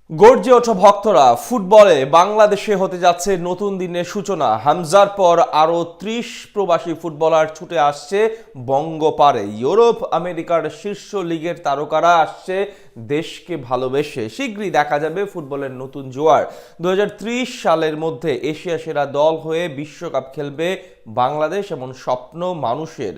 গর্জে ওঠা ভক্তরা ফুটবলে বাংলাদেশে হতে যাচ্ছে নতুন দিনের সূচনা। হামজার পর আরও ৩০ প্রবাসী ফুটবলার ছুটে আসছে বঙ্গপারে। ইউরোপ আমেরিকার শীর্ষ লিগের তারকারা আসছে দেশকে ভালোবেসে। শীঘ্রই দেখা যাবে ফুটবলের নতুন জোয়ার। ২০৩০ সালের মধ্যে এশিয়া সেরা দল হয়ে বিশ্বকাপ খেলবে বাংলাদেশ, এমন স্বপ্ন মানুষের।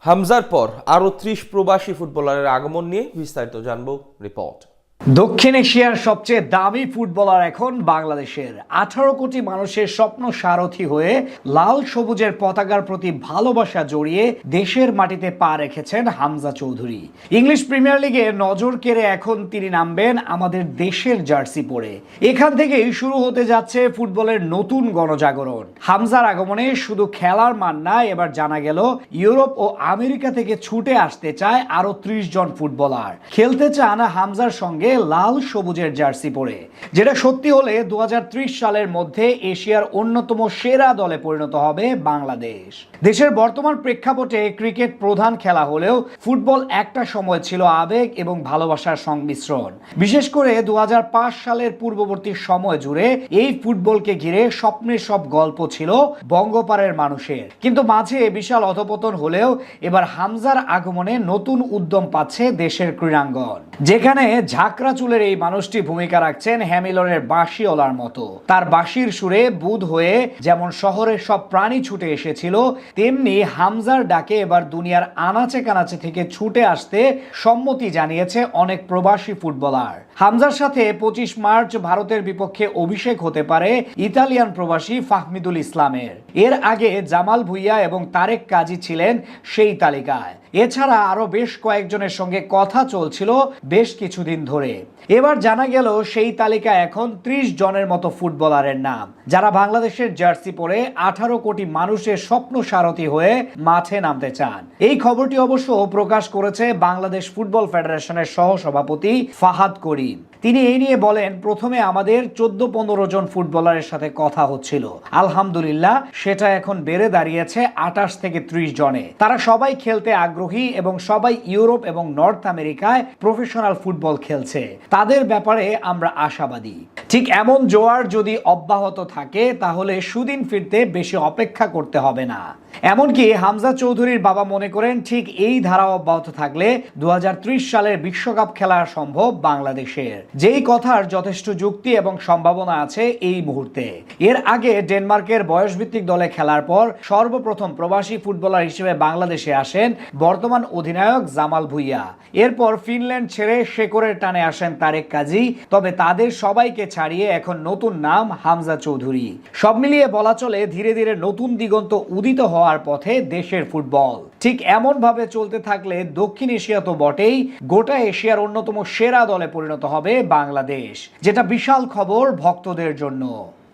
হামজার পর আরও ৩০ প্রবাসী ফুটবলারের আগমন নিয়ে বিস্তারিত জানবো রিপোর্ট। দক্ষিণ এশিয়ার সবচেয়ে দামি ফুটবলার এখন বাংলাদেশের। 18 কোটি মানুষের স্বপ্ন সারথি হয়ে লাল সবুজের পতাকার প্রতি ভালোবাসা জড়িয়ে দেশের মাটিতে পা রেখেছেন হামজা চৌধুরী। ইংলিশ প্রিমিয়ার লিগে নজর কেড়ে এখন তিনি নামবেন আমাদের দেশের জার্সি পরে। এখান থেকেই শুরু হতে যাচ্ছে ফুটবলের নতুন গণজাগরণ। হামজার আগমনে শুধু খেলার মান না, এবার জানা গেল ইউরোপ ও আমেরিকা থেকে ছুটে আসতে চায় আরো 30 জন ফুটবলার। খেলতে চান হামজার সঙ্গে লাল সবুজের জার্সি পরে, যেটা সত্যি হলে ২০৩০ সালের মধ্যে এশিয়ার অন্যতম সেরা দলে পরিণত হবে বাংলাদেশ। দেশের বর্তমান প্রেক্ষাপটে ক্রিকেট প্রধান খেলা হলেও ফুটবল একটা সময় ছিল আবেগ এবং ভালোবাসার সংমিশ্রণ। বিশেষ করে ২০০৫ সালের পূর্ববর্তী সময় জুড়ে এই ফুটবলকে ঘিরে স্বপ্নের সব গল্প ছিল বঙ্গপারের মানুষের। কিন্তু মাঝে বিশাল অধপতন হলেও এবার হামজার আগমনে নতুন উদ্যম পাচ্ছে দেশের ক্রীড়াঙ্গন, যেখানে ঝাঁকড়া চুলের এই মানুষটি ভূমিকা রাখছেন হ্যামিলনের বাঁশিওয়ালার মতো। তার বাঁশির সুরে বুঁদ হয়ে যেমন শহরের সব প্রাণী ছুটে এসেছিল, তেমনি হামজার ডাকে এবার দুনিয়ার আনাচে কানাচে থেকে ছুটে আসতে সম্মতি জানিয়েছে অনেক প্রবাসী ফুটবলার। হামজার সাথে ২৫ মার্চ ভারতের বিপক্ষে অভিষেক হতে পারে ইতালিয়ান প্রবাসী ফাহমিদুল ইসলামের। এর আগে জামাল ভুঁইয়া এবং তারেক কাজী ছিলেন সেই তালিকায়। এছাড়া আরো বেশ কয়েকজনের সঙ্গে কথা চলছিল বেশ কিছুদিন ধরে। এবার জানা গেল সেই তালিকায় এখন ৩০ জনের মতো ফুটবলারের নাম, যারা বাংলাদেশের জার্সি পরে 18 কোটি মানুষের স্বপ্ন সারথি হয়ে মাঠে নামতে চান। এই খবরটি অবশ্য প্রকাশ করেছে বাংলাদেশ ফুটবল ফেডারেশনের সহসভাপতি ফাহাদ করিম। তিনি এই নিয়ে বলেন, প্রথমে আমাদের 14-15 জন ফুটবলারের সাথে কথা হচ্ছিল, আলহামদুলিল্লাহ সেটা এখন বেড়ে দাঁড়িয়েছে 28 থেকে 30 জনে। তারা সবাই খেলতে আগ্রহী এবং সবাই ইউরোপ এবং নর্থ আমেরিকায় প্রফেশনাল ফুটবল খেলছে। তাদের ব্যাপারে আমরা আশাবাদী। ঠিক এমন জোয়ার যদি অব্যাহত থাকে তাহলে সুদিন ফিরতে বেশি অপেক্ষা করতে হবে না। এমনকি হামজা চৌধুরীর বাবা মনে করেন, ঠিক এই ধারা অব্যাহত থাকলে ২০৩০ সালের বিশ্বকাপ খেলা সম্ভব বাংলাদেশের, যেই কথার যথেষ্ট যুক্তি এবং সম্ভাবনা আছে এই মুহূর্তে। এর আগে ডেনমার্কের বয়সভিত্তিক দলে খেলার পর সর্বপ্রথম প্রবাসী ফুটবলার হিসেবে বাংলাদেশে আসেন বর্তমান অধিনায়ক জামাল ভুঁইয়া। এরপর ফিনল্যান্ড ছেড়ে শেকরের টানে আসেন তারেক কাজী। তবে তাদের সবাইকে ছাড়িয়ে এখন নতুন নাম হামজা চৌধুরী। সব মিলিয়ে বলা চলে ধীরে ধীরে নতুন দিগন্ত উদিত হওয়ার পথে দেশের ফুটবল। ঠিক এমন ভাবে চলতে থাকলে দক্ষিণ এশিয়া তো বটেই, গোটা এশিয়ার অন্যতম সেরা দলে পরিণত হবে বাংলাদেশ, যেটা বিশাল খবর ভক্তদের জন্য।